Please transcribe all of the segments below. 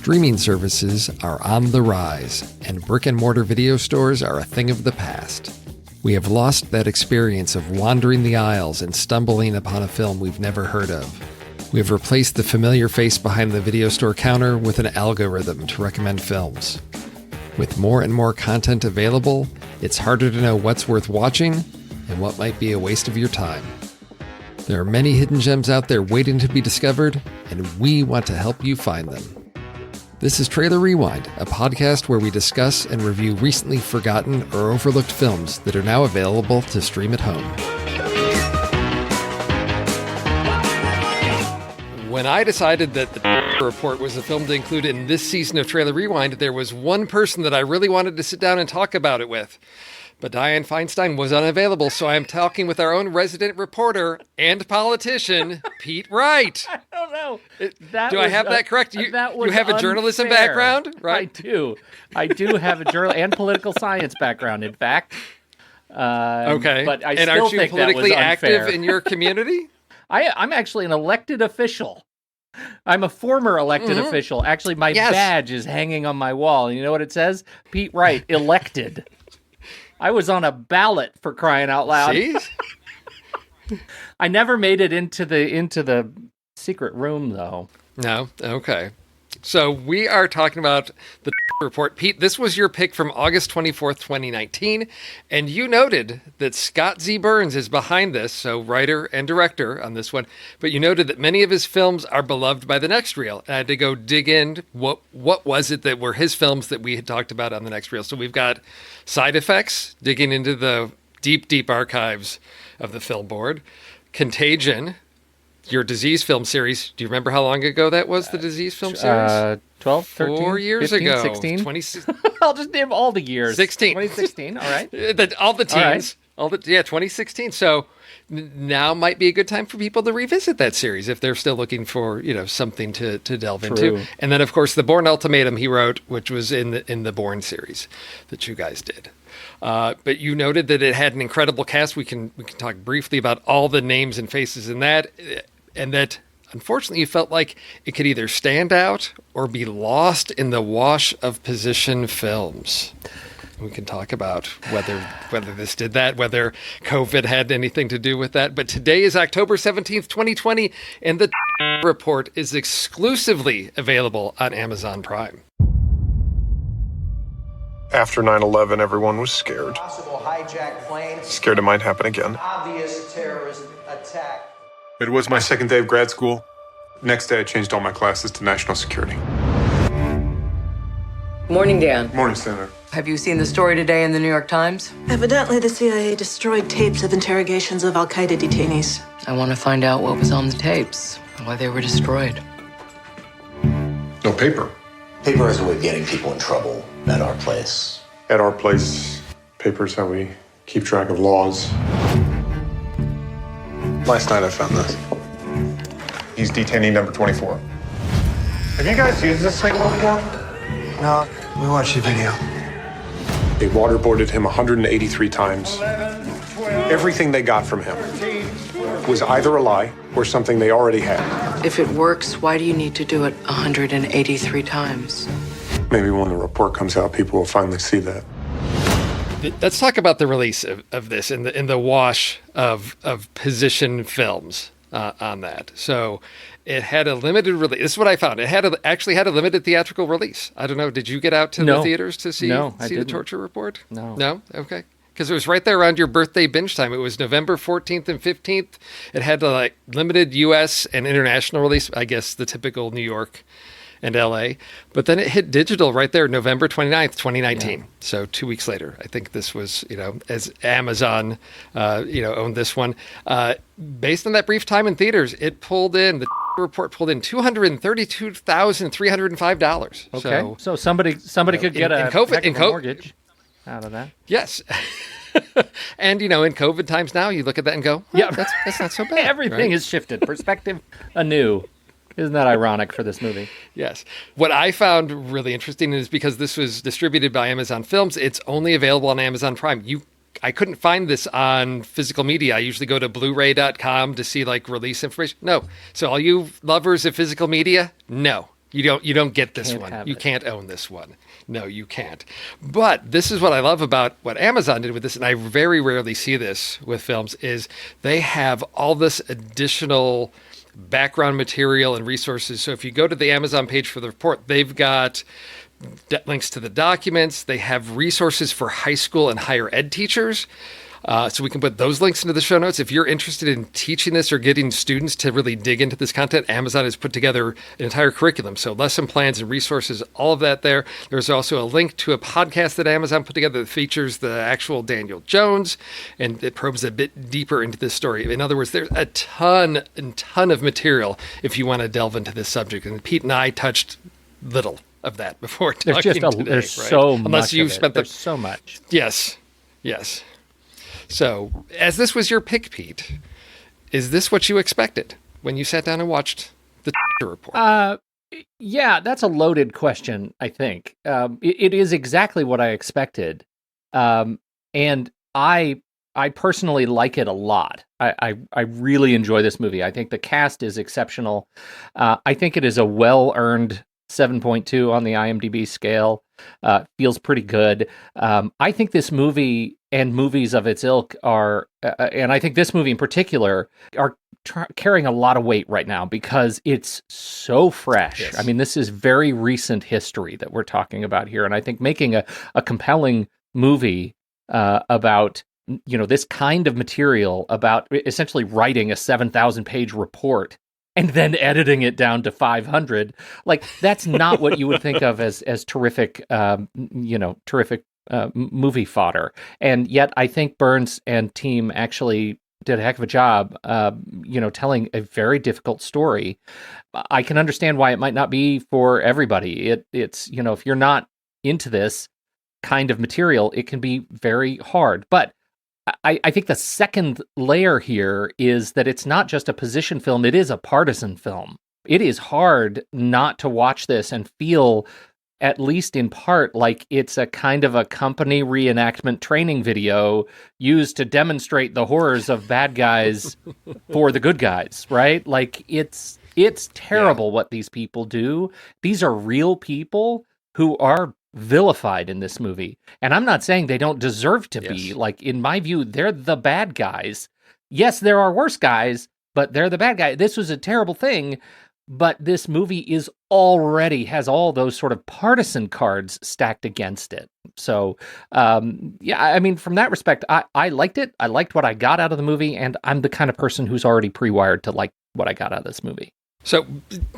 Streaming services are on the rise, and brick-and-mortar video stores are a thing of the past. We have lost that experience of wandering the aisles and stumbling upon a film we've never heard of. We have replaced the familiar face behind the video store counter with an algorithm to recommend films. With more and more content available, it's harder to know what's worth watching and what might be a waste of your time. There are many hidden gems out there waiting to be discovered, and we want to help you find them. This is Trailer Rewind, a podcast where we discuss and review recently forgotten or overlooked films that are now available to stream at home. When I decided that The Report was a film to include in this season of Trailer Rewind, there was one person that I really wanted to sit down and talk about it with. But Dianne Feinstein was unavailable, so I'm talking with our own resident reporter and politician, Pete Wright. I don't know. Do I have that correct? You have a journalism background, right? I do have a journal and political science background, in fact. Okay. But I and still aren't you think politically that was unfair. active in your community? I'm actually an elected official. I'm a former elected official. Actually, my badge is hanging on my wall. And you know what it says? Pete Wright, elected. I was on a ballot, for crying out loud. See? I never made it into the secret room, though. No? Okay. So we are talking about The Report. Pete, this was your pick from August 24th, 2019, and you noted that Scott Z. Burns is behind this, so writer and director on this one, but you noted that many of his films are beloved by the next reel. I had to go dig in. What was it that were his films that we had talked about on the next reel? So we've got Side Effects, digging into the deep, deep archives of the film board. Contagion, your disease film series. Do you remember how long ago that was, the disease film series? 12, 13, 4 years 15, ago. 16? 20, I'll just name all the years. 16. 2016, all right. All the teens. All right. 2016. So now might be a good time for people to revisit that series if they're still looking for, something to delve into. And then, of course, the Bourne Ultimatum he wrote, which was in the Bourne series that you guys did. But you noted that it had an incredible cast. We can talk briefly about all the names and faces in that, and that unfortunately you felt like it could either stand out or be lost in the wash of position films. We can talk about whether this did that, whether COVID had anything to do with that. But today is October 17th, 2020, and The Report is exclusively available on Amazon Prime. After 9/11, everyone was scared. Possible hijacked plane. Scared it might happen again. Obvious terrorist attack. It was my second day of grad school. Next day, I changed all my classes to national security. Morning, Dan. Morning, Senator. Have you seen the story today in the New York Times? Evidently, the CIA destroyed tapes of interrogations of Al-Qaeda detainees. I want to find out what was on the tapes and why they were destroyed. No paper. Paper is a way of getting people in trouble at our place. At our place, paper's how we keep track of laws. Last night I found this. He's detainee number 24. Have you guys used this thing before? No, we watched the video. They waterboarded him 183 times. Everything they got from him was either a lie or something they already had. If it works, why do you need to do it 183 times? Maybe when the report comes out, people will finally see that. Let's talk about the release of this in the wash of position films on that. So it had a limited release. This is what I found. It actually had a limited theatrical release. I don't know. Did you get out to the theaters to see the Torture Report? No. No? Okay. Because it was right there around your birthday binge time. It was November 14th and 15th. It had the limited U.S. and international release, I guess the typical New York and L.A. But then it hit digital right there, November 29th, 2019. Yeah. So 2 weeks later. I think this was, as Amazon, owned this one. Based on that brief time in theaters, the report pulled in $232,305. Okay. So somebody could get a mortgage out of that. Yes. And, in COVID times now, you look at that and go, that's not so bad. Everything is shifted. Perspective anew. Isn't that ironic for this movie? Yes. What I found really interesting is because this was distributed by Amazon Films, it's only available on Amazon Prime. I couldn't find this on physical media. I usually go to Blu-ray.com to see release information. No. So all you lovers of physical media, no. You don't get this Can't one. have You it. can't own this one. No, you can't. But this is what I love about what Amazon did with this, and I very rarely see this with films, is they have all this additional background material and resources. So if you go to the Amazon page for the report, they've got links to the documents. They have resources for high school and higher ed teachers. So we can put those links into the show notes. If you're interested in teaching this or getting students to really dig into this content, Amazon has put together an entire curriculum. So lesson plans and resources, all of that there. There's also a link to a podcast that Amazon put together that features the actual Daniel Jones, and it probes a bit deeper into this story. In other words, there's a ton of material if you want to delve into this subject. And Pete and I touched little of that before talking today. There's right? so Unless much you've of it. spent There's so much. Yes. So, as this was your pick, Pete, is this what you expected when you sat down and watched the report? Yeah, that's a loaded question, I think. It is exactly what I expected. And I personally like it a lot. I really enjoy this movie. I think the cast is exceptional. I think it is a well-earned 7.2 on the IMDb scale. Feels pretty good. I think this movie and movies of its ilk are, and I think this movie in particular, are carrying a lot of weight right now because it's so fresh. Yes. I mean, this is very recent history that we're talking about here. And I think making a compelling movie about this kind of material, about essentially writing a 7,000 page report and then editing it down to 500, like that's not what you would think of as terrific, terrific movie fodder. And yet I think Burns and team actually did a heck of a job, telling a very difficult story. I can understand why it might not be for everybody. It's if you're not into this kind of material, it can be very hard. But I think the second layer here is that it's not just a position film, it is a partisan film. It is hard not to watch this and feel, at least in part, like it's a kind of a company reenactment training video used to demonstrate the horrors of bad guys for the good guys, right? Like it's terrible what these people do. These are real people who are vilified in this movie. And I'm not saying they don't deserve to be. Like, in my view, they're the bad guys. Yes, there are worse guys, but they're the bad guy. This was a terrible thing, but this movie has all those sort of partisan cards stacked against it. So, from that respect, I liked it. I liked what I got out of the movie, and I'm the kind of person who's already pre-wired to like what I got out of this movie. So,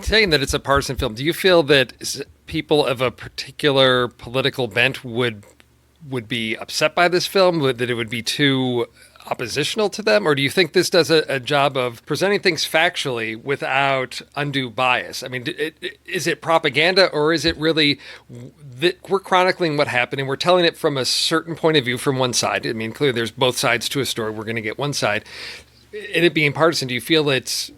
saying that it's a partisan film, do you feel that people of a particular political bent would be upset by this film, that it would be too oppositional to them? Or do you think this does a job of presenting things factually without undue bias? I mean, is it propaganda, or is it really that we're chronicling what happened and we're telling it from a certain point of view from one side? I mean, clearly there's both sides to a story. We're going to get one side. In it being partisan, do you feel it's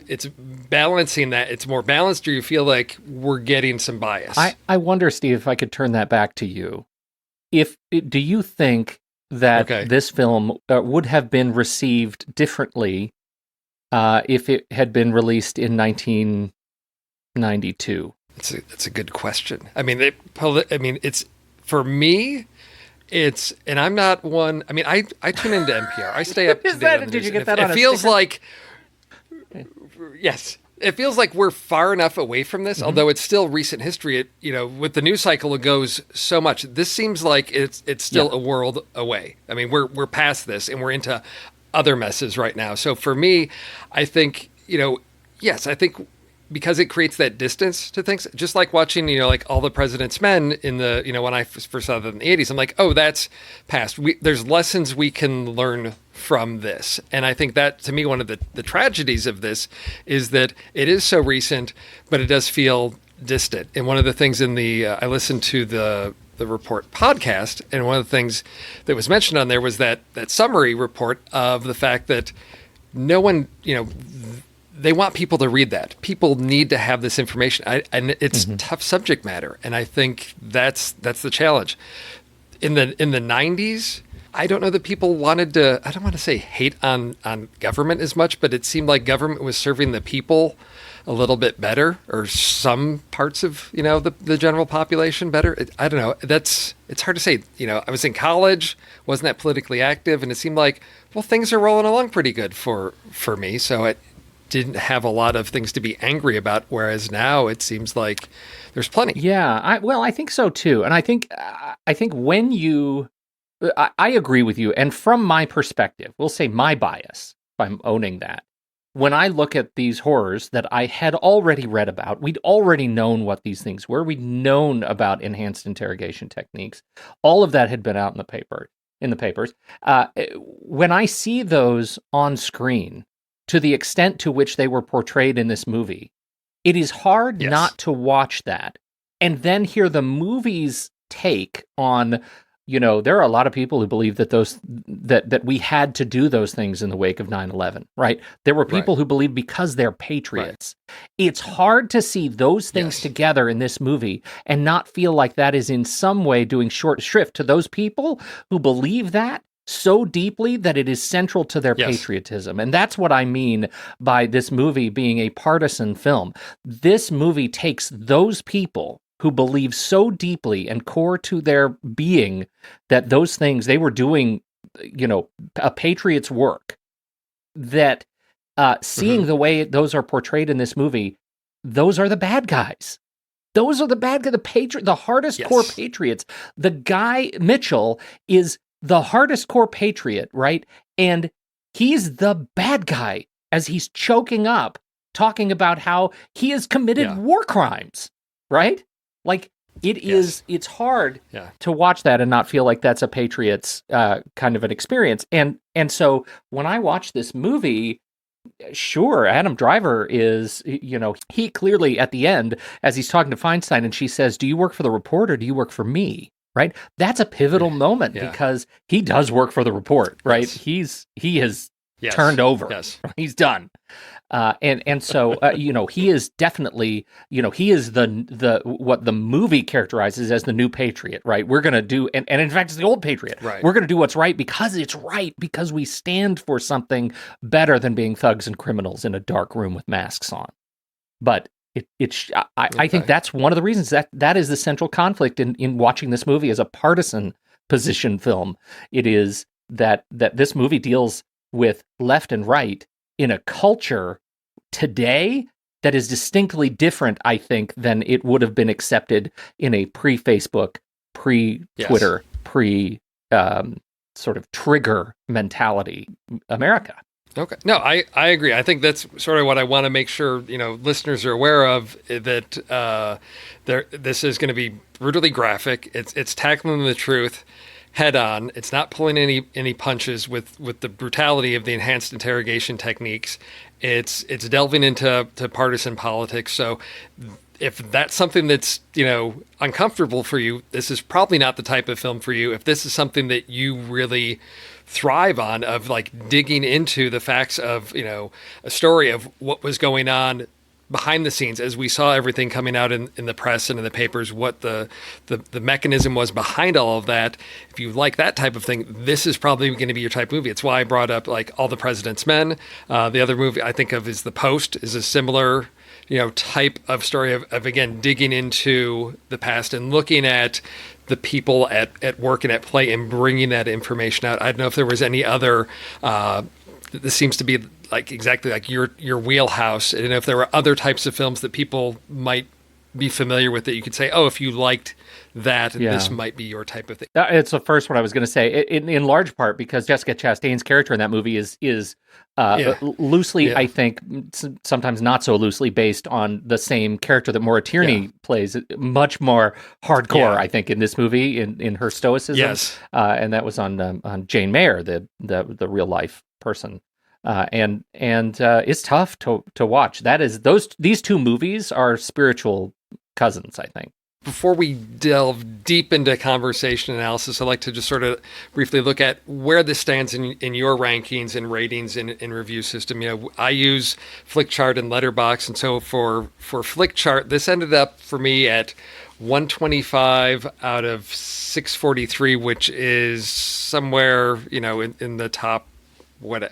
balancing that, it's more balanced, or you feel like we're getting some bias? I wonder, Steve, if I could turn that back to you. Do you think that this film would have been received differently if it had been released in 1992? It's a good question. I mean, it's for me. And I'm not one. I mean, I tune into NPR. I stay up to date on the Did news, you get that on it a feels sticker? like, yes, it feels like we're far enough away from this. Although it's still recent history. With the news cycle, it goes so much. This seems like it's still a world away. I mean, we're past this, and we're into other messes right now. So for me, I think yes, I think, because it creates that distance to things, just like watching, like All the President's Men in the, when I first saw that in the 80s, I'm like, oh, that's past. There's lessons we can learn from this. And I think that, to me, one of the tragedies of this is that it is so recent, but it does feel distant. And one of the things I listened to the report podcast, and one of the things that was mentioned on there was that summary report of the fact that no one, they want people to read that. People need to have this information, and it's tough subject matter. And I think that's the challenge. In the 90s, I don't know that people wanted to. I don't want to say hate on government as much, but it seemed like government was serving the people a little bit better, or some parts of, the general population better. I don't know. It's hard to say. I was in college, wasn't that politically active, and it seemed like, well, things are rolling along pretty good for me. So it didn't have a lot of things to be angry about. Whereas now it seems like there's plenty. Yeah, I think so too. And I think when I agree with you. And from my perspective, we'll say my bias, if I'm owning that, when I look at these horrors that I had already read about, we'd already known what these things were. We'd known about enhanced interrogation techniques. All of that had been out in the papers. When I see those on screen, to the extent to which they were portrayed in this movie, it is hard not to watch that and then hear the movie's take on, there are a lot of people who believe that that we had to do those things in the wake of 9/11, right? There were people who believe because they're patriots. Right. It's hard to see those things together in this movie and not feel like that is in some way doing short shrift to those people who believe that so deeply that it is central to their patriotism. And that's what I mean by this movie being a partisan film. This movie takes those people who believe so deeply and core to their being that those things they were doing, a patriot's work, that seeing the way those are portrayed in this movie, those are the bad guys. Those are the bad guys, the hardest core patriots. The guy, Mitchell, is the hardest core patriot, right? And he's the bad guy as he's choking up, talking about how he has committed war crimes, right? Like, it's hard to watch that and not feel like that's a patriot's kind of an experience. And so when I watch this movie, sure, Adam Driver is, he clearly at the end, as he's talking to Feinstein and she says, "Do you work for the report or do you work for me?" Right? That's a pivotal moment because he does work for the report, right? He has turned over. Yes. He's done. And so he is definitely, he is the what the movie characterizes as the new patriot, right? We're going to do, and in fact, it's the old patriot. Right. We're going to do what's right because it's right, because we stand for something better than being thugs and criminals in a dark room with masks on. But I think that's one of the reasons that is the central conflict in watching this movie as a partisan position film. It is that this movie deals with left and right in a culture today that is distinctly different, I think, than it would have been accepted in a pre-Facebook, pre-Twitter, sort of trigger mentality America. Okay. No, I agree. I think that's sort of what I want to make sure, listeners are aware of, that this is going to be brutally graphic. It's tackling the truth head on. It's not pulling any punches with the brutality of the enhanced interrogation techniques. It's delving into partisan politics. So if that's something that's, uncomfortable for you, this is probably not the type of film for you. If this is something that you really thrive on, of like digging into the facts of, a story of what was going on behind the scenes, as we saw everything coming out in the press and in the papers, what the mechanism was behind all of that. If you like that type of thing, this is probably going to be your type of movie. It's why I brought up like All the President's Men. The other movie I think of is The Post, is a similar, type of story of again, digging into the past and looking at the people at work and at play and bringing that information out. I don't know if there was any other, this seems to be like exactly like your wheelhouse. I don't know if there were other types of films that people might be familiar with that you could say, oh, if you liked that, this might be your type of thing. It's the first one I was going to say, in large part because Jessica Chastain's character in that movie is loosely, I think, sometimes not so loosely based on the same character that Maura Tierney plays, much more hardcore, I think, in this movie, in her stoicism. Yes. And that was on Jane Mayer, the real life person. And it's tough to watch. These two movies are spiritual cousins, I think. Before we delve deep into conversation analysis, I'd like to just sort of briefly look at where this stands in your rankings and ratings in review system. I use Flickchart and Letterboxd, and so for Flickchart, this ended up for me at 125 out of 643, which is somewhere, in the top Well,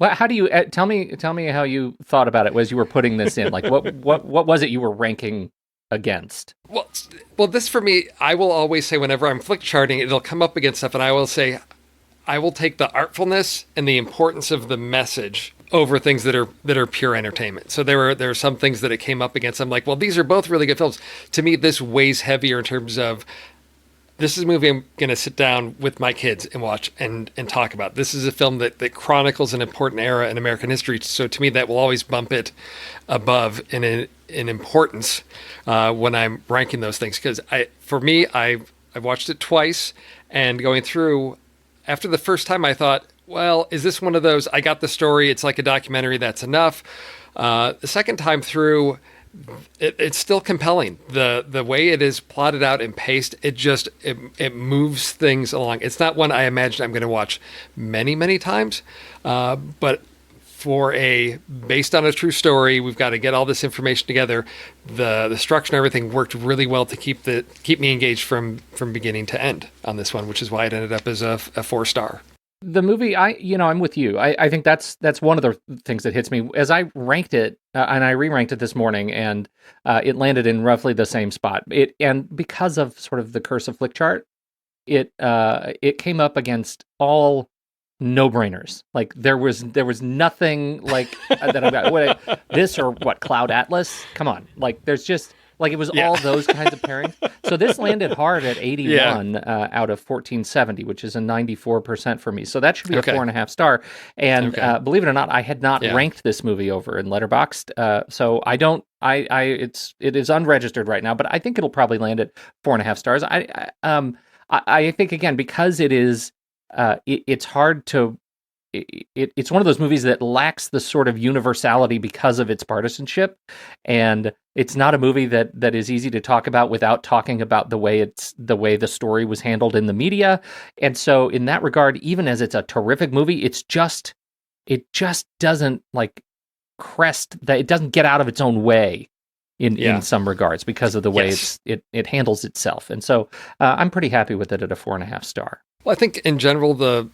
how do you tell me how you thought about it as you were putting this in? Like, what was it you were ranking against? Well, this for me, I will always say whenever I'm flick charting, it'll come up against stuff, and I will say, I will take the artfulness and the importance of the message over things that are pure entertainment. So there are some things that it came up against. I'm like, well, these are both really good films. To me, this weighs heavier in terms of, this is a movie I'm going to sit down with my kids and watch and talk about. This is a film that chronicles an important era in American history. So to me, that will always bump it above in importance when I'm ranking those things. Because I've watched it twice, and going through, after the first time, I thought, well, is this one of those, I got the story, it's like a documentary, that's enough. The second time through, it's still compelling. The way it is plotted out and paced, it moves things along. It's not one I imagine I'm going to watch many, many times, but based on a true story, we've got to get all this information together. The structure and everything worked really well to keep me engaged from beginning to end on this one, which is why it ended up as a 4-star. The movie, I'm with you. I think that's one of the things that hits me as I ranked it, and I re-ranked it this morning, and it landed in roughly the same spot. And because of sort of the curse of flick chart, it came up against all no-brainers. Like there was nothing like that about this or what, Cloud Atlas. Come on, like there's just like it was all those kinds of pairings. So this landed hard at 81 out of 1470, which is a 94% for me. So that should be a 4.5 star. And believe it or not, I had not ranked this movie over in Letterboxd. So I don't. It is unregistered right now, but I think it'll probably land at 4.5 stars. I think again because it is. It's hard to. It's one of those movies that lacks the sort of universality because of its partisanship, and it's not a movie that is easy to talk about without talking about the way the story was handled in the media. And so, in that regard, even as it's a terrific movie, it just doesn't like crest that. It doesn't get out of its own way in some regards because of the way it handles itself. And so, I'm pretty happy with it at a 4.5 star. Well, I think in general, the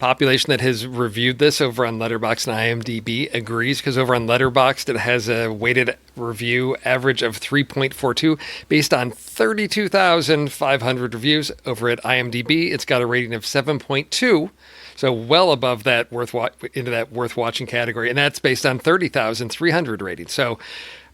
population that has reviewed this over on Letterboxd and IMDb agrees, because over on Letterboxd, it has a weighted review average of 3.42 based on 32,500 reviews. Over at IMDb, it's got a rating of 7.2. So well above that worth watching category. And that's based on 30,300 ratings. So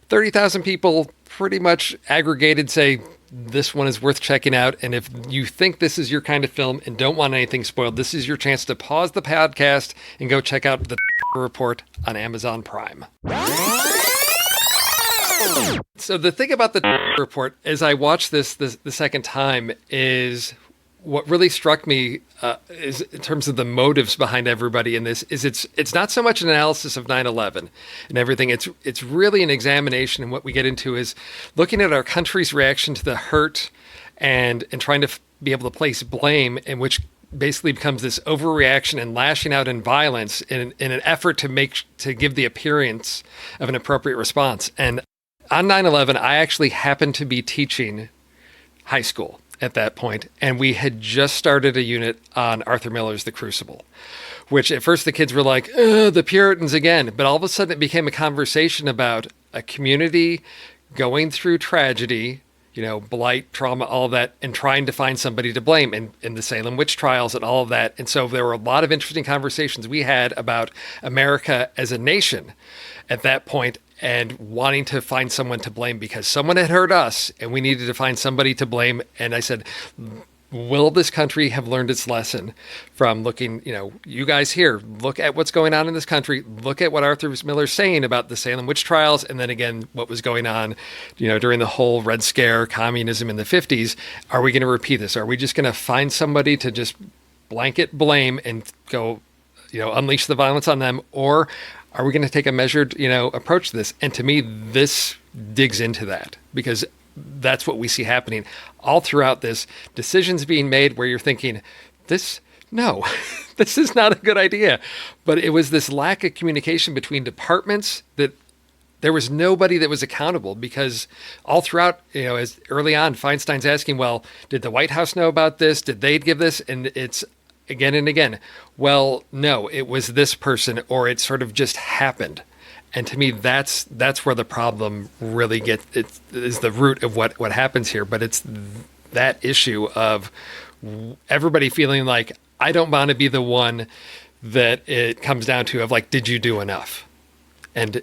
30,000 people pretty much aggregated say this one is worth checking out. And if you think this is your kind of film and don't want anything spoiled, this is your chance to pause the podcast and go check out the report on Amazon Prime. So the thing about the report, as I watched this the second time, is what really struck me is in terms of the motives behind everybody in this is it's not so much an analysis of 9/11 and everything. It's really an examination, and what we get into is looking at our country's reaction to the hurt and trying to be able to place blame, in which basically becomes this overreaction and lashing out in violence in an effort to give the appearance of an appropriate response. And on 9/11, I actually happened to be teaching high school at that point, and we had just started a unit on Arthur Miller's The Crucible, which at first the kids were like, the Puritans again, but all of a sudden it became a conversation about a community going through tragedy, blight, trauma, all of that, and trying to find somebody to blame in the Salem witch trials and all of that. And so there were a lot of interesting conversations we had about America as a nation at that point, and wanting to find someone to blame because someone had hurt us and we needed to find somebody to blame. And I said, will this country have learned its lesson from looking, you guys here, look at what's going on in this country, look at what Arthur Miller's saying about the Salem witch trials, and then again, what was going on, during the whole Red Scare, communism in the 50s. Are we going to repeat this? Are we just going to find somebody to just blanket blame and go, unleash the violence on them? Or are we going to take a measured, approach to this? And to me, this digs into that, because that's what we see happening all throughout this. Decisions being made where you're thinking, this is not a good idea. But it was this lack of communication between departments that there was nobody that was accountable, because all throughout, as early on, Feinstein's asking, well, did the White House know about this? Did they give this? And it's again and again, well, no, it was this person, or it sort of just happened. And to me, that's where the problem really is the root of what happens here. But it's that issue of everybody feeling like, I don't want to be the one that it comes down to of like, did you do enough? And,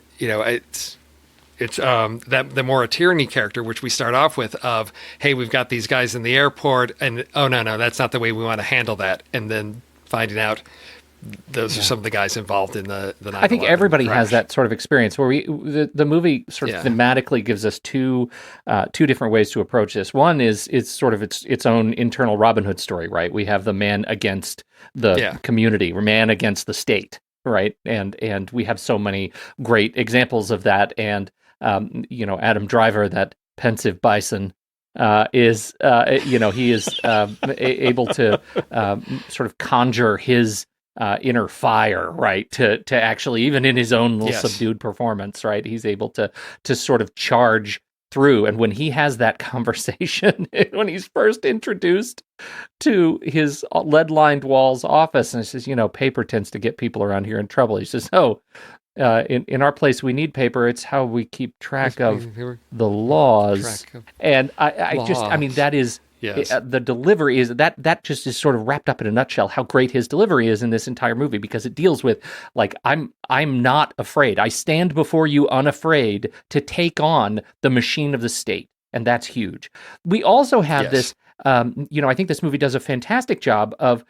it's that the Maura Tierney character, which we start off with, of, hey, we've got these guys in the airport, and oh, no, that's not the way we want to handle that. And then finding out those are some of the guys involved in the 9/11 I think everybody crash. has that sort of experience where the movie sort of thematically gives us two different ways to approach this. One is sort of its own internal Robin Hood story, right? We have the man against the community, man against the state, right? And we have so many great examples of that. And Adam Driver, that pensive bison, is he is able to sort of conjure his inner fire, right? To actually, even in his own little subdued performance, right? He's able to sort of charge through. And when he has that conversation, when he's first introduced to his lead-lined walls office, and he says, paper tends to get people around here in trouble. He says, in our place, we need paper. It's how we keep track of the laws. And that is, the delivery is that just is sort of wrapped up in a nutshell how great his delivery is in this entire movie, because it deals with, like, I'm not afraid. I stand before you unafraid to take on the machine of the state. And that's huge. We also have this, I think this movie does a fantastic job of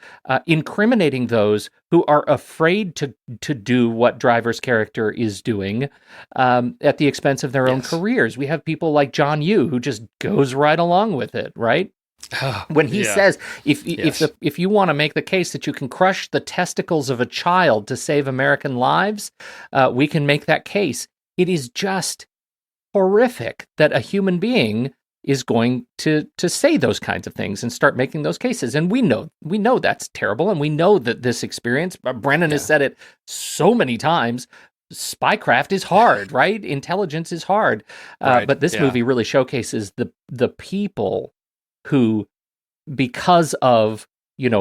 incriminating those who are afraid to do what Driver's character is doing at the expense of their own careers. We have people like John Yoo, who just goes right along with it, right? When he says, if you want to make the case that you can crush the testicles of a child to save American lives, we can make that case. It is just horrific that a human being is going to say those kinds of things and start making those cases. And we know that's terrible. And we know that this experience, Brennan has said it so many times, spycraft is hard, right? Intelligence is hard. But this movie really showcases the people who, because of,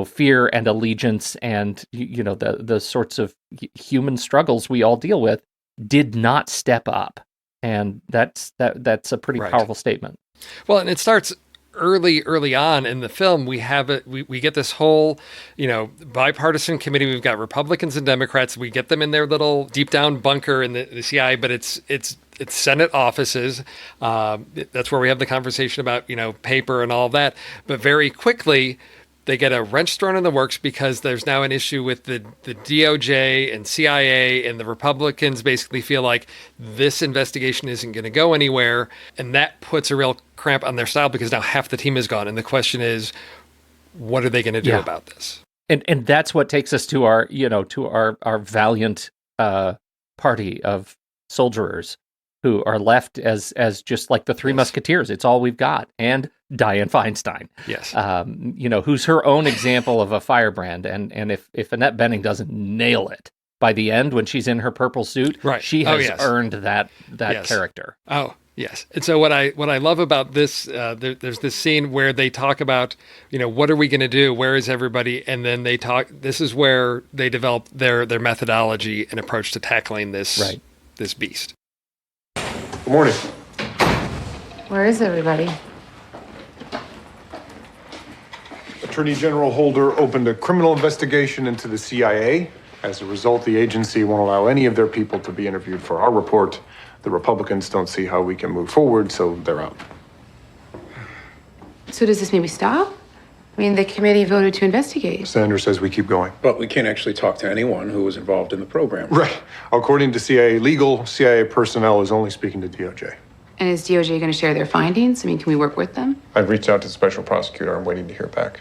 fear and allegiance and, the sorts of human struggles we all deal with, did not step up. And that's a pretty powerful statement. Well, and it starts early on in the film. We have it. We get this whole, bipartisan committee. We've got Republicans and Democrats. We get them in their little deep down bunker in the CIA, but it's Senate offices. That's where we have the conversation about, paper and all of that. But very quickly, they get a wrench thrown in the works because there's now an issue with the DOJ and CIA, and the Republicans basically feel like this investigation isn't going to go anywhere. And that puts a real cramp on their style because now half the team is gone. And the question is, what are they going to do about this? And that's what takes us to our valiant party of soldierers who are left as just like the Three Musketeers. It's all we've got. And Dianne Feinstein. Yes. Who's her own example of a firebrand. And if Annette Bening doesn't nail it by the end when she's in her purple suit, she has earned that character. Oh, yes. And so what I love about this, there's this scene where they talk about, what are we going to do? Where is everybody? And then they talk, this is where they develop their methodology and approach to tackling this beast. Good morning. Where is everybody? Attorney General Holder opened a criminal investigation into the CIA. As a result, the agency won't allow any of their people to be interviewed for our report. The Republicans don't see how we can move forward, so they're out. So does this mean we stop? I mean, the committee voted to investigate. Senator says we keep going. But we can't actually talk to anyone who was involved in the program. Right. According to CIA legal, CIA personnel is only speaking to DOJ. And is DOJ going to share their findings? I mean, can we work with them? I've reached out to the special prosecutor. I'm waiting to hear back.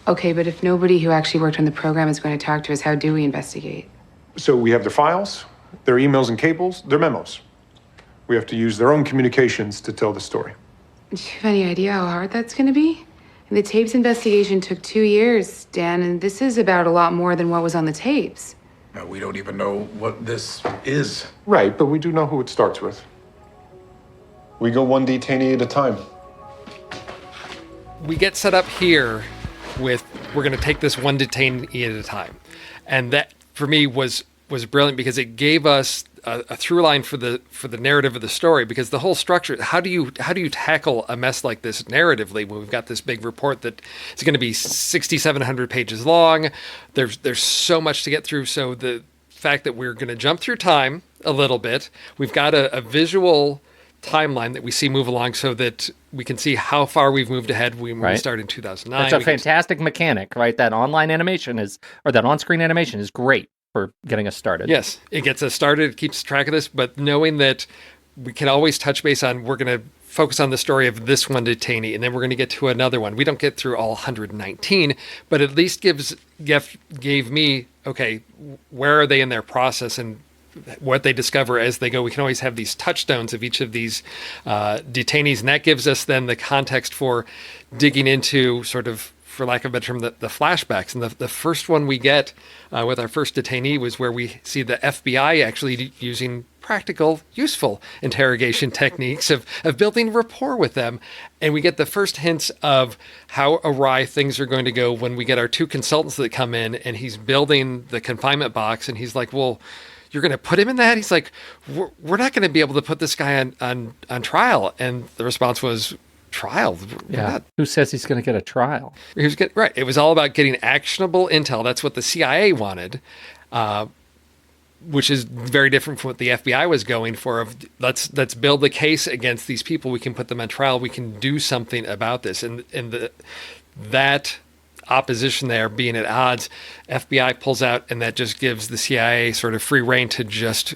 Okay, but if nobody who actually worked on the program is going to talk to us, how do we investigate? So we have their files, their emails and cables, their memos. We have to use their own communications to tell the story. Do you have any idea how hard that's going to be? And the tapes investigation took 2 years, Dan, and this is about a lot more than what was on the tapes. No, we don't even know what this is. Right, but we do know who it starts with. We go one detainee at a time. We get set up here with we're going to take this one detainee at a time. And that, for me, was brilliant because it gave us a through line for the narrative of the story, because the whole structure, how do you tackle a mess like this narratively when we've got this big report that is going to be 6,700 pages long? There's so much to get through. So the fact that we're going to jump through time a little bit, we've got a visual timeline that we see move along so that we can see how far we've moved ahead when we start in 2009. That's a fantastic mechanic, right? That online animation that on-screen animation is great for getting us started. Yes, it gets us started, it keeps track of this, but knowing that we can always touch base on, we're going to focus on the story of this one detainee, and then we're going to get to another one. We don't get through all 119, but at least gave me, okay, where are they in their process and what they discover as they go. We can always have these touchstones of each of these detainees, and that gives us then the context for digging into, sort of, for lack of a better term, the flashbacks. And the first one we get with our first detainee was where we see the FBI actually using practical, useful interrogation techniques of building rapport with them. And we get the first hints of how awry things are going to go when we get our two consultants that come in, and he's building the confinement box, and he's like, well, you're going to put him in that? He's like, we're not going to be able to put this guy on trial. And the response was, trial? Yeah. Who says he's going to get a trial? Right. It was all about getting actionable intel. That's what the CIA wanted, which is very different from what the FBI was going for. Of let's build a case against these people. We can put them on trial. We can do something about this. And that opposition there being at odds, FBI pulls out, and that just gives the CIA sort of free rein to just,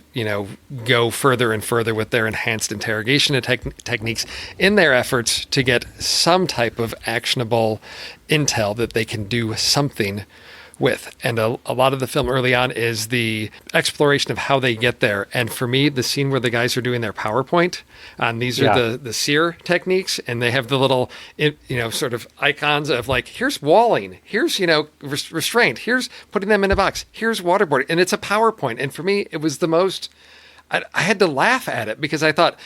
go further and further with their enhanced interrogation techniques in their efforts to get some type of actionable intel that they can do something with. And a lot of the film early on is the exploration of how they get there. And for me, the scene where the guys are doing their PowerPoint, these are the SEER techniques, and they have the little, sort of icons of like, here's walling, here's, restraint, here's putting them in a box, here's waterboarding, and it's a PowerPoint. And for me, it was the most, I had to laugh at it, because I thought,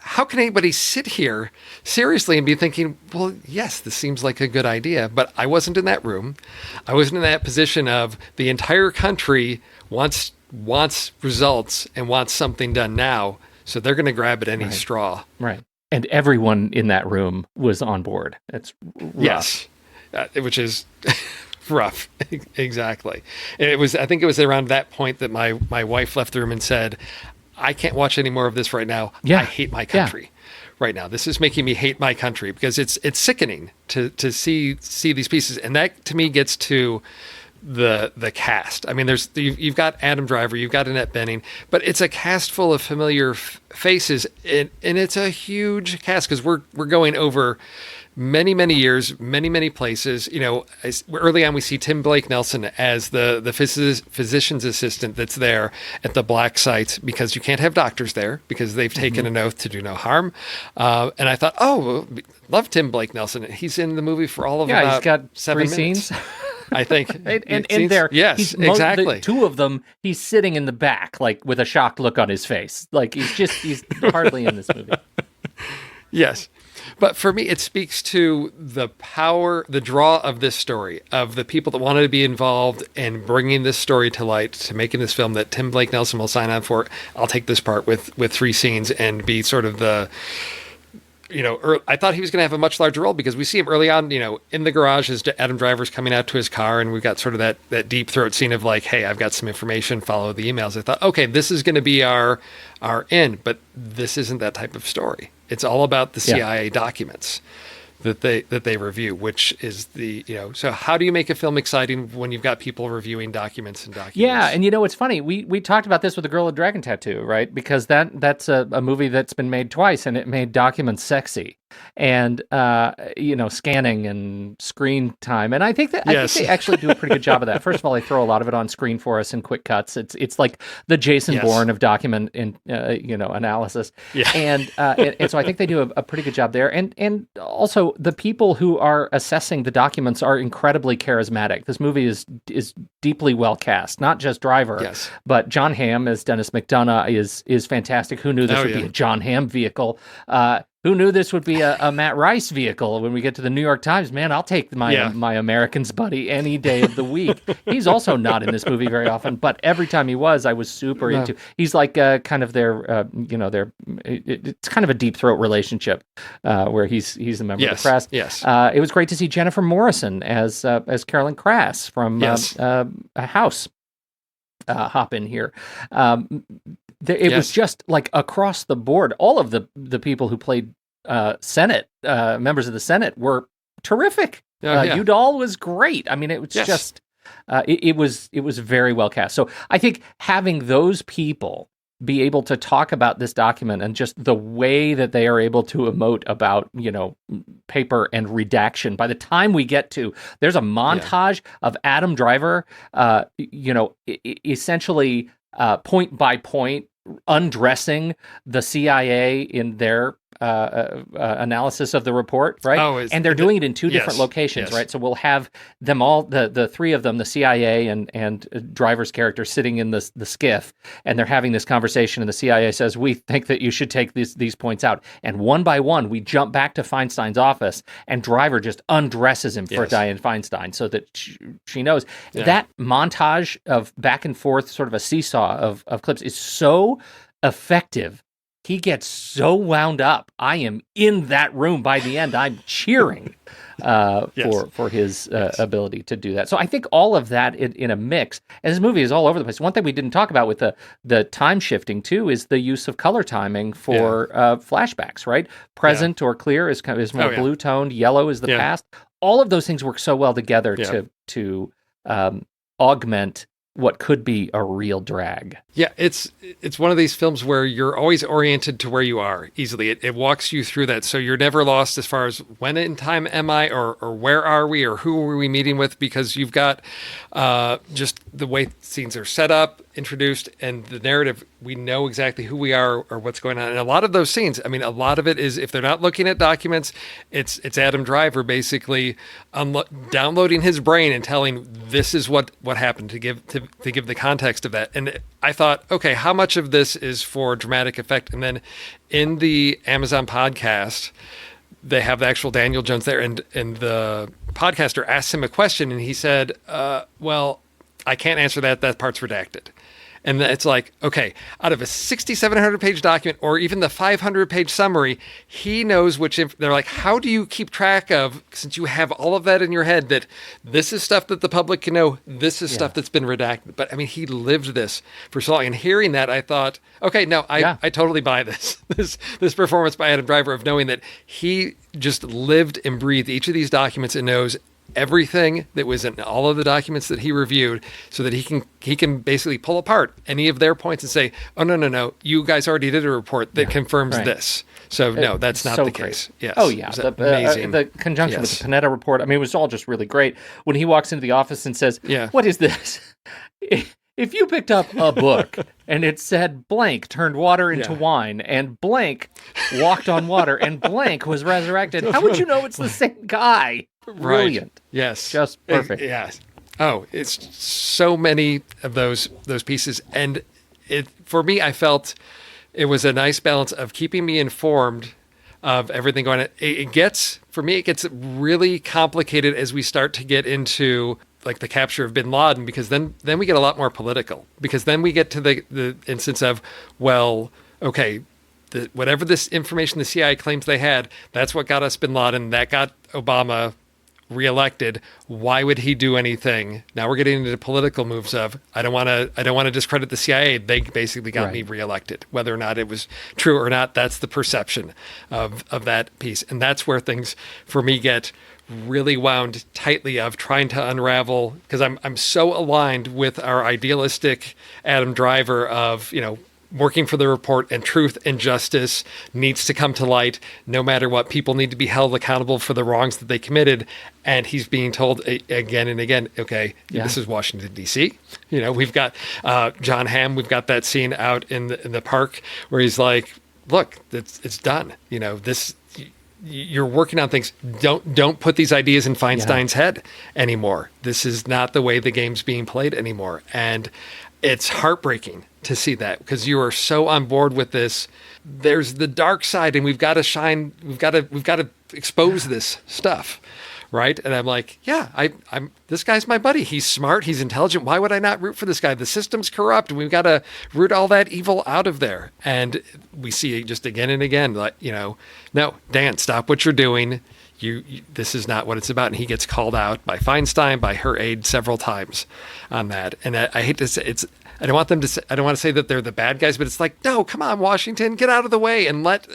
how can anybody sit here seriously and be thinking, well, yes, this seems like a good idea, but I wasn't in that room. I wasn't in that position of the entire country wants results and wants something done now, so they're going to grab at any straw. Right. And everyone in that room was on board. It's rough. Yes, which is rough. Exactly. I think it was around that point that my wife left the room and said, I can't watch any more of this right now. Yeah. I hate my country right now. This is making me hate my country, because it's sickening to see these pieces. And that, to me, gets to the cast. I mean, you've got Adam Driver, you've got Annette Bening, but it's a cast full of familiar faces, and it's a huge cast, because we're going over many, many years, many, many places. Early on, we see Tim Blake Nelson as the physician's assistant that's there at the black site, because you can't have doctors there, because they've taken an oath to do no harm. And I thought, love Tim Blake Nelson. He's in the movie for all of about he's got 7 3 minutes. scenes. I think. and in there, yes, exactly. Two of them, he's sitting in the back, like with a shocked look on his face. Like he's hardly in this movie. Yes. But for me, it speaks to the power, the draw of this story, of the people that wanted to be involved in bringing this story to light, to making this film that Tim Blake Nelson will sign on for. I'll take this part with 3 scenes and be sort of the, I thought he was going to have a much larger role, because we see him early on, in the garage as Adam Driver's coming out to his car, and we've got sort of that deep throat scene of like, hey, I've got some information, follow the emails. I thought, okay, this is going to be our in, but this isn't that type of story. It's all about the CIA documents that they review, which is so how do you make a film exciting when you've got people reviewing documents and documents? Yeah, and it's funny, we talked about this with The Girl with Dragon Tattoo, right? Because that's a movie that's been made twice, and it made documents sexy. And scanning and screen time, and I think they actually do a pretty good job of that. First of all, they throw a lot of it on screen for us in quick cuts. It's like the Jason Bourne of document analysis. Yeah. And so I think they do a pretty good job there. And also the people who are assessing the documents are incredibly charismatic. This movie is deeply well cast. Not just Driver, but John Hamm as Dennis McDonough is fantastic. Who knew this would be a John Hamm vehicle? Who knew this would be a Matt Rice vehicle when we get to the New York Times? Man, I'll take my Americans buddy any day of the week. He's also not in this movie very often, but every time he was, I was super into. He's like kind of their, it's kind of a deep throat relationship where he's a member of the press. Yes. It was great to see Jennifer Morrison as Carolyn Crass from House hop in here. It was just like across the board. All of the people who played Senate members of the Senate were terrific. Udall was great. I mean, it was just it was very well cast. So I think having those people be able to talk about this document and just the way that they are able to emote about, paper and redaction. By the time we get to, there's a montage of Adam Driver, essentially point by point undressing the CIA in their analysis of the report, right? And they're doing it in two different locations, right? So we'll have them all, the three of them, the CIA and Driver's character sitting in the skiff, and they're having this conversation, and the CIA says, we think that you should take these points out. And one by one, we jump back to Feinstein's office, and Driver just undresses him for Dianne Feinstein so that she knows. That montage of back and forth, sort of a seesaw of clips, is so effective. He gets so wound up. I am in that room by the end. I'm cheering for his ability to do that. So I think all of that in a mix. And this movie is all over the place. One thing we didn't talk about with the time shifting too is the use of color timing for flashbacks. Right, present or clear is more blue toned. Yellow is the past. All of those things work so well together to augment what could be a real drag. Yeah, it's one of these films where you're always oriented to where you are easily. It walks you through that, so you're never lost as far as when in time am I, or where are we, or who are we meeting with, because you've got just the way scenes are set up, introduced, and the narrative. We know exactly who we are or what's going on. And a lot of those scenes, I mean, a lot of it is, if they're not looking at documents, it's Adam Driver basically downloading his brain and telling this is what happened to give the context of that. And I thought, okay, how much of this is for dramatic effect? And then in the Amazon podcast, they have the actual Daniel Jones there, and the podcaster asks him a question, and he said, well, I can't answer that. That part's redacted. And it's like, okay, out of a 6,700-page document, or even the 500-page summary, he knows which. They're like, how do you keep track of, since you have all of that in your head, that this is stuff that the public can know, this is stuff that's been redacted. But I mean, he lived this for so long. And hearing that, I thought, okay, no, I totally buy this. This performance by Adam Driver of knowing that he just lived and breathed each of these documents and knows everything that was in all of the documents that he reviewed, so that he can basically pull apart any of their points and say, oh, no, you guys already did a report that confirms this. So no, that's not the case. Yes. Oh yeah. Amazing. The conjunction with the Panetta report, I mean, it was all just really great. When he walks into the office and says, what is this? If you picked up a book and it said blank turned water into wine, and blank walked on water, and blank was resurrected, how would you know it's the same guy? Brilliant. Right. Yes. Just perfect. Yes. Oh, it's so many of those pieces. And for me, I felt it was a nice balance of keeping me informed of everything going on. It gets really complicated as we start to get into like the capture of bin Laden, because then we get a lot more political, because then we get to the instance of, well, okay, whatever this information the CIA claims they had, that's what got us bin Laden, that got Obama reelected. Why would he do anything? Now we're getting into political moves of, I don't want to discredit the CIA. They basically got me reelected. Whether or not it was true or not, that's the perception of that piece. And that's where things for me get really wound tightly of trying to unravel, because I'm so aligned with our idealistic Adam Driver of, working for the report, and truth and justice needs to come to light no matter what. People need to be held accountable for the wrongs that they committed. And he's being told again and again, okay, this is Washington, D.C. We've got John Hamm. We've got that scene out in the park where he's like, look, it's done. You're working on things. Don't put these ideas in Feinstein's head anymore. This is not the way the game's being played anymore. And it's heartbreaking to see that because you are so on board with this. There's the dark side, and we've got to expose this stuff, right? And I'm like, yeah, I'm this guy's my buddy. He's smart, he's intelligent. Why would I not root for this guy? The system's corrupt, and we've got to root all that evil out of there. And we see it just again and again, like, no, Dan, stop what you're doing. You this is not what it's about. And he gets called out by Feinstein, by her aide several times on that. And I hate to say I don't want to say that they're the bad guys, but it's like, no, come on, Washington, get out of the way and let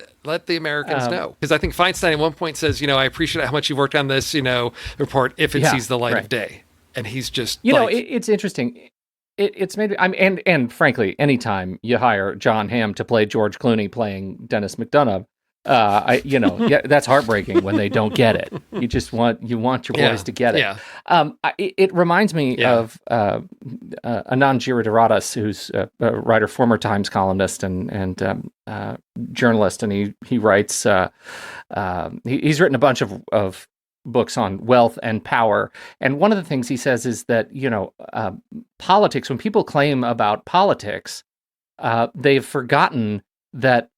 the Americans know. Because I think Feinstein at one point says, I appreciate how much you worked on this, report if it sees the light of day. And he's just, it's interesting. It's maybe and frankly, anytime you hire John Hamm to play George Clooney playing Dennis McDonough, that's heartbreaking when they don't get it. You want your boys to get it. Yeah. It reminds me of Anand Giridharadas, who's a writer, former Times columnist and journalist, and he writes. He's written a bunch of books on wealth and power, and one of the things he says is that politics. When people claim about politics, they've forgotten that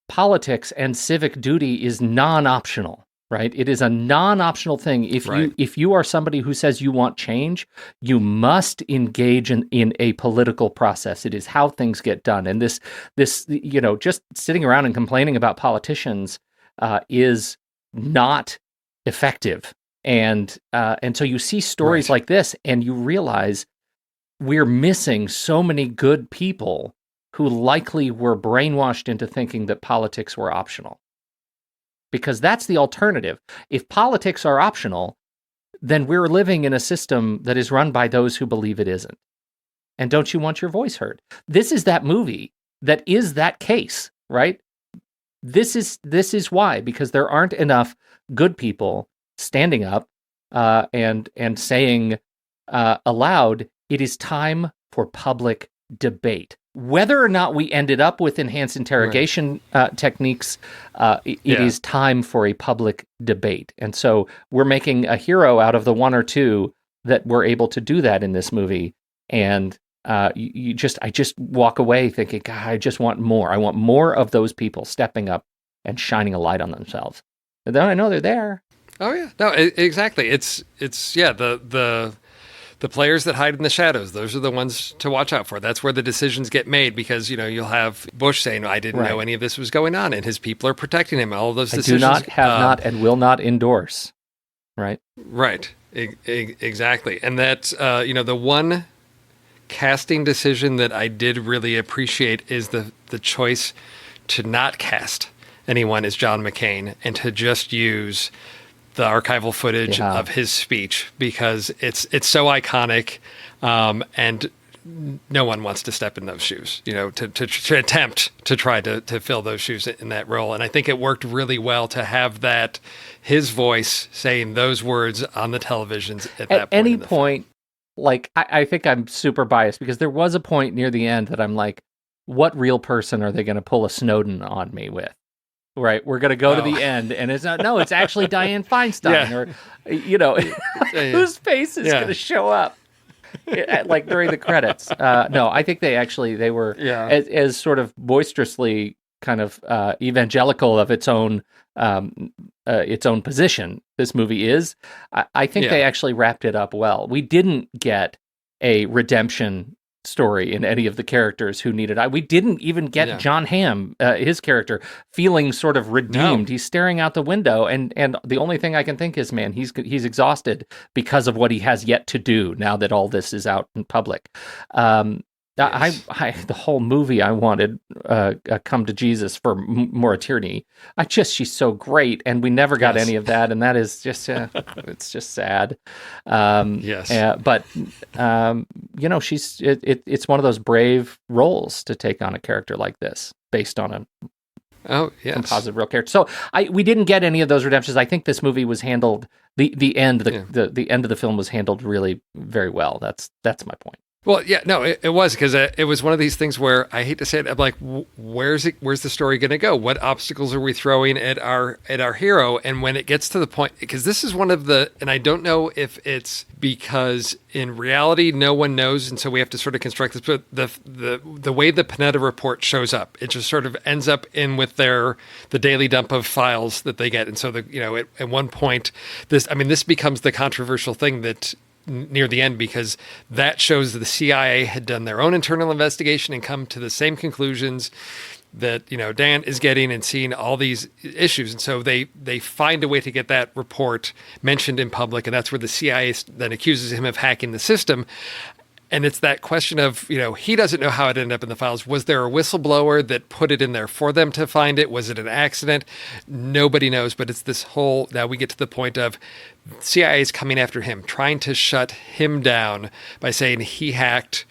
politics and civic duty is non-optional, right? It is a non-optional thing. If you are somebody who says you want change, you must engage in a political process. It is how things get done. And this just sitting around and complaining about politicians is not effective. And so you see stories like this, and you realize we're missing so many good people who likely were brainwashed into thinking that politics were optional. Because that's the alternative. If politics are optional, then we're living in a system that is run by those who believe it isn't. And don't you want your voice heard? This is that movie that is that case, right? This is why, because there aren't enough good people standing up and saying aloud, it is time for public debate. Whether or not we ended up with enhanced interrogation techniques, it is time for a public debate. And so we're making a hero out of the one or two that were able to do that in this movie. And I just walk away thinking, God, I just want more. I want more of those people stepping up and shining a light on themselves. And then I know they're there. Oh yeah, no, exactly. It's the players that hide in the shadows, those are the ones to watch out for. That's where the decisions get made because, you'll have Bush saying, I didn't know any of this was going on, and his people are protecting him. All of those decisions. I do not, have not, and will not endorse. Right? Right. Exactly. And that's, the one casting decision that I did really appreciate is the choice to not cast anyone as John McCain and to just use the archival footage of his speech because it's so iconic, and no one wants to step in those shoes, to attempt to try to fill those shoes in that role. And I think it worked really well to have that, his voice saying those words on the televisions at that point. At any point, like, I think I'm super biased because there was a point near the end that I'm like, what real person are they going to pull a Snowden on me with? Right, we're going to go to the end, and it's not. No, it's actually Dianne Feinstein, or whose face is going to show up, like during the credits. No, I think they were as sort of boisterously kind of evangelical of its own position. This movie is. I think they actually wrapped it up well. We didn't get a redemption story in any of the characters who needed. We didn't even get John Hamm, his character, feeling sort of redeemed. No. He's staring out the window, and the only thing I can think is, man, he's exhausted because of what he has yet to do now that all this is out in public. The whole movie, I wanted Come to Jesus for more tyranny. She's so great, and we never got any of that, and that is just, it's just sad. But it's one of those brave roles to take on a character like this, based on a composite real character. So we didn't get any of those redemptions. I think this movie was handled, the end of the film was handled really very well. That's my point. Well, yeah, no, it was because it was one of these things where I hate to say it, I'm like, where's the story going to go? What obstacles are we throwing at our hero? And when it gets to the point, because this is one of the, and I don't know if it's because in reality no one knows, and so we have to sort of construct this. But the way the Panetta report shows up, it just sort of ends up in with the daily dump of files that they get, and so at one point this becomes the controversial thing that. Near the end, because that shows that the CIA had done their own internal investigation and come to the same conclusions that Dan is getting and seeing all these issues, and so they find a way to get that report mentioned in public, and that's where the CIA then accuses him of hacking the system. And it's that question of, he doesn't know how it ended up in the files. Was there a whistleblower that put it in there for them to find it? Was it an accident? Nobody knows. But it's this whole, now we get to the point of CIA is coming after him, trying to shut him down by saying he hacked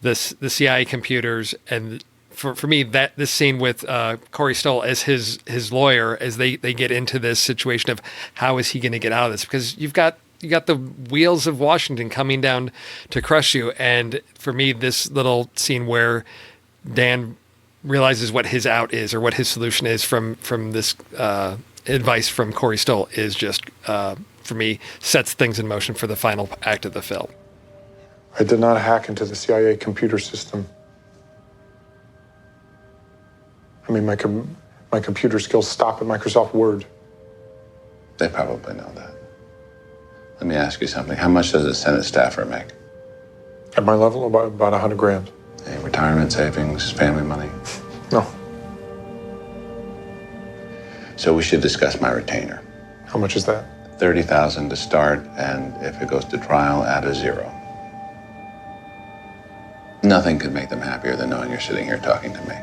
the CIA computers. And for me, that this scene with Corey Stoll as his lawyer, as they get into this situation of how is he going to get out of this? Because you got the wheels of Washington coming down to crush you. And for me, this little scene where Dan realizes what his out is or what his solution is from this advice from Corey Stoll is just, for me, sets things in motion for the final act of the film. I did not hack into the CIA computer system. I mean, my computer skills stop at Microsoft Word. They probably know that. Let me ask you something. How much does a Senate staffer make? At my level, about $100,000. Any retirement savings, family money? No. So we should discuss my retainer. How much is that? $30,000 to start, and if it goes to trial, add a zero. Nothing could make them happier than knowing you're sitting here talking to me.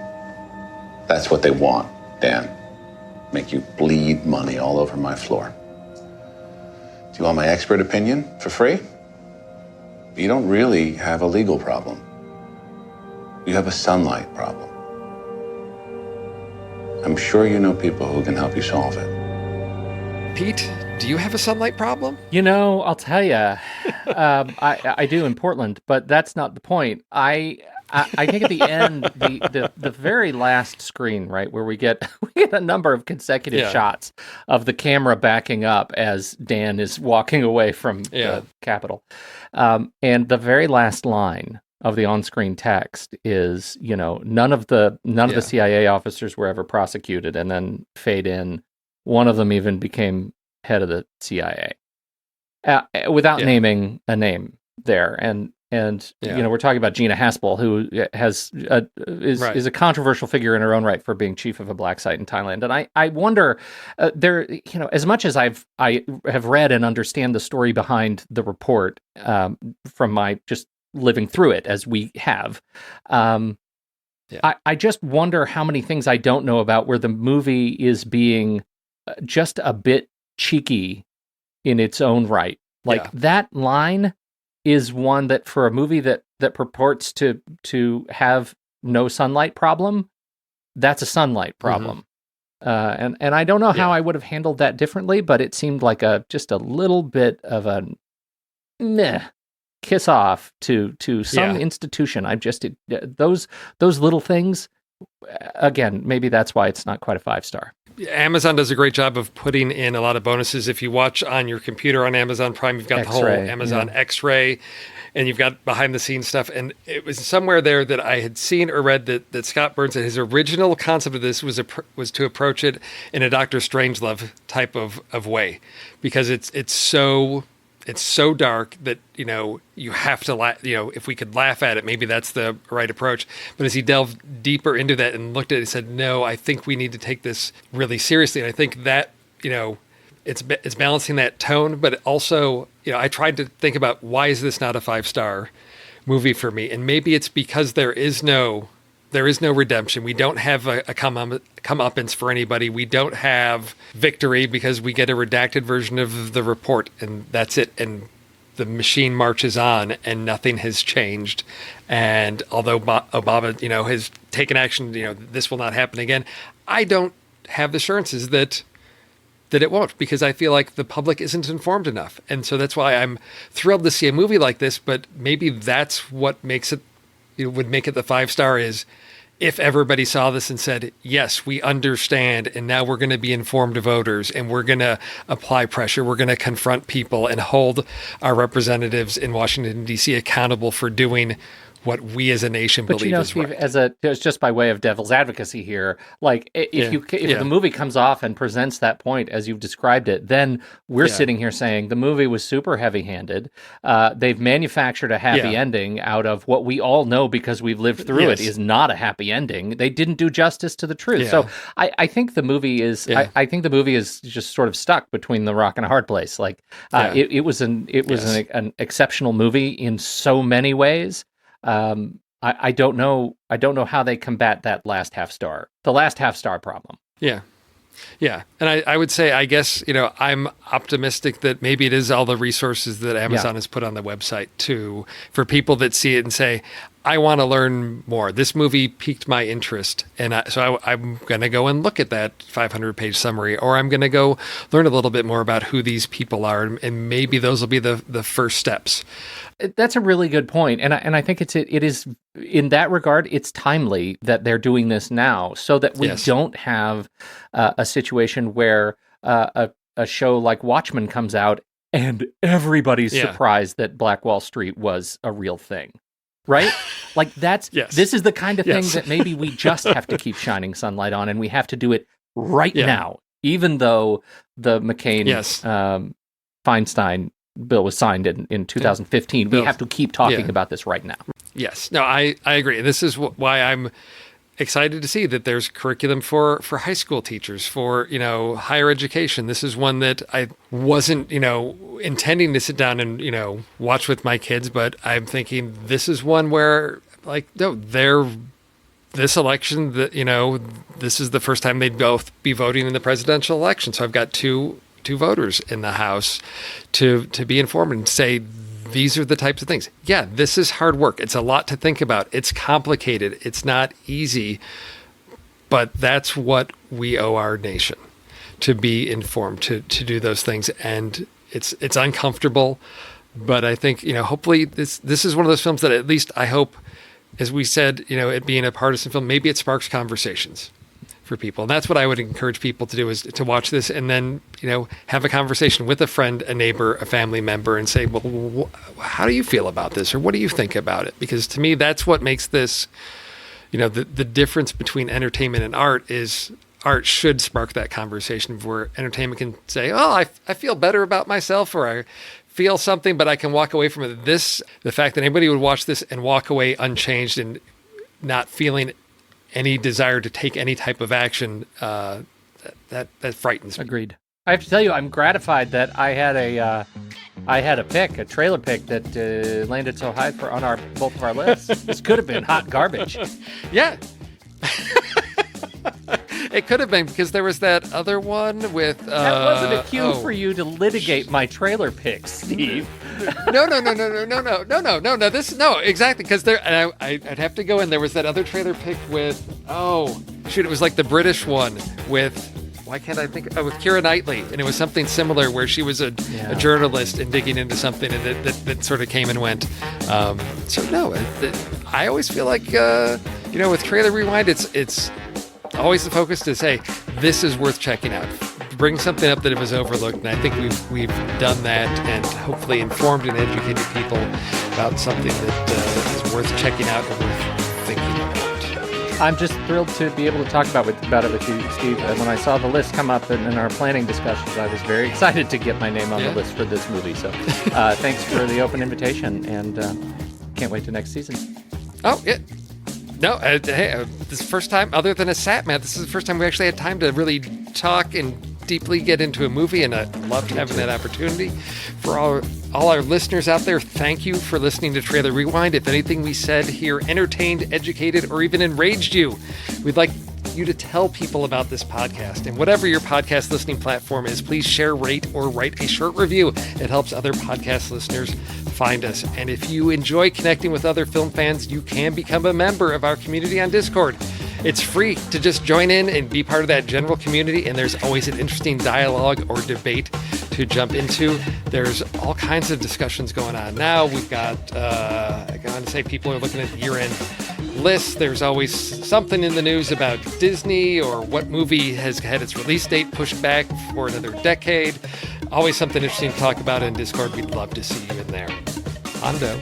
That's what they want, Dan. Make you bleed money all over my floor. Do you want my expert opinion for free? You don't really have a legal problem. You have a sunlight problem. I'm sure you know people who can help you solve it. Pete, do you have a sunlight problem? I'll tell you, I do in Portland, but that's not the point. I think at the end, the very last screen, right, where we get a number of consecutive shots of the camera backing up as Dan is walking away from the Capitol, and the very last line of the on-screen text is, none of the CIA officers were ever prosecuted, and then fade in. One of them even became head of the CIA, without naming a name there, and we're talking about Gina Haspel, who is a controversial figure in her own right for being chief of a black site in Thailand. And I wonder, as much as I have read and understand the story behind the report from my just living through it as we have, I just wonder how many things I don't know about where the movie is being just a bit cheeky in its own right. Like that line is one that for a movie that purports to have no sunlight problem, that's a sunlight problem. And I don't know how I would have handled that differently, but it seemed like just a little bit of a kiss off to some institution. Those little things, again, maybe that's why it's not quite a 5-star. Amazon does a great job of putting in a lot of bonuses. If you watch on your computer on Amazon Prime, you've got X-ray, the whole Amazon X-ray, and you've got behind the scenes stuff. And it was somewhere there that I had seen or read that Scott Burns said his original concept of this was to approach it in a Dr. Strangelove type of way, because it's so dark that, you have to laugh. If we could laugh at it, maybe that's the right approach. But as he delved deeper into that and looked at it, he said, no, I think we need to take this really seriously. And I think that, it's balancing that tone, but also, I tried to think about why is this not a 5-star movie for me? And maybe it's because there is no redemption. We don't have a comeuppance for anybody. We don't have victory because we get a redacted version of the report, and that's it. And the machine marches on, and nothing has changed. And although Obama, has taken action, this will not happen again. I don't have the assurances that that it won't, because I feel like the public isn't informed enough. And so that's why I'm thrilled to see a movie like this, but maybe that's what makes it, would make it the 5-star, is if everybody saw this and said, yes, we understand, and now we're going to be informed voters, and we're going to apply pressure, we're going to confront people and hold our representatives in Washington, D.C. accountable for doing what we as a nation believe is Steve, right. just by way of devil's advocacy here, like if the movie comes off and presents that point as you've described it, then we're sitting here saying the movie was super heavy-handed. They've manufactured a happy ending out of what we all know, because we've lived through it, is not a happy ending. They didn't do justice to the truth. So I think the movie is I think the movie is just sort of stuck between the rock and a hard place. Like it was an exceptional movie in so many ways. I don't know how they combat that last the last half star problem. Yeah. And I would say, I guess, I'm optimistic that maybe it is all the resources that Amazon has put on the website too, for people that see it and say, I want to learn more. This movie piqued my interest. And I'm going to go and look at that 500-page summary, or I'm going to go learn a little bit more about who these people are. And maybe those will be the first steps. That's a really good point. And I think it is, in that regard, it's timely that they're doing this now, so that we don't have a situation where a show like Watchmen comes out and everybody's surprised that Black Wall Street was a real thing. Right? Like this is the kind of thing that maybe we just have to keep shining sunlight on, and we have to do it right now, even though the McCain Feinstein bill was signed in 2015. We have to keep talking about this right now. Yes. No, I agree. This is why I'm excited to see that there's curriculum for high school teachers, for, higher education. This is one that I wasn't, intending to sit down and, watch with my kids, but I'm thinking this is one where, like, no, this election, this is the first time they'd both be voting in the presidential election. So I've got two voters in the House to be informed and say, these are the types of things. Yeah, this is hard work. It's a lot to think about. It's complicated. It's not easy, but that's what we owe our nation, to be informed, to do those things. And it's uncomfortable, but I think, hopefully this is one of those films that, at least I hope, as we said, it being a partisan film, maybe it sparks conversations for people. And that's what I would encourage people to do, is to watch this and then, have a conversation with a friend, a neighbor, a family member, and say, well, how do you feel about this? Or what do you think about it? Because to me, that's what makes this, the difference between entertainment and art is art should spark that conversation where entertainment can say, oh, I feel better about myself, or I feel something, but I can walk away from it. The fact that anybody would watch this and walk away unchanged and not feeling any desire to take any type of action, that frightens me. Agreed. I have to tell you, I'm gratified that I had a trailer pick that landed so high on both of our lists. This could have been hot garbage. Yeah. It could have been, because there was that other one with... that wasn't a cue for you to litigate my trailer picks, Steve. No, exactly, because I'd have to go in. There was that other trailer pick with, it was like the British one with, why can't I think, with Keira Knightley, and it was something similar where she was a journalist and digging into something, and that sort of came and went. I always feel like, with Trailer Rewind, it's always the focus to say, this is worth checking out. Bring something up that was overlooked, and I think we've done that, and hopefully informed and educated people about something that is worth checking out and worth thinking about. I'm just thrilled to be able to talk about it with you, Steve. When I saw the list come up in our planning discussions, I was very excited to get my name on the list for this movie. So thanks for the open invitation, and can't wait to next season. Oh, yeah. No, this is the first time, other than a SatMat, this is the first time we actually had time to really talk and deeply get into a movie, and I loved having that opportunity. For all our listeners out there, thank you for listening to Trailer Rewind. If anything we said here entertained, educated, or even enraged you, we'd like you to tell people about this podcast. And whatever your podcast listening platform is, please share, rate, or write a short review. It helps other podcast listeners find us. And if you enjoy connecting with other film fans, you can become a member of our community on Discord. It's free to just join in and be part of that general community, and there's always an interesting dialogue or debate to jump into. There's all kinds of discussions going on now. We've got, I gotta say, people are looking at year-end lists. There's always something in the news about Disney or what movie has had its release date pushed back for another decade. Always something interesting to talk about in Discord. We'd love to see you in there. Hondo.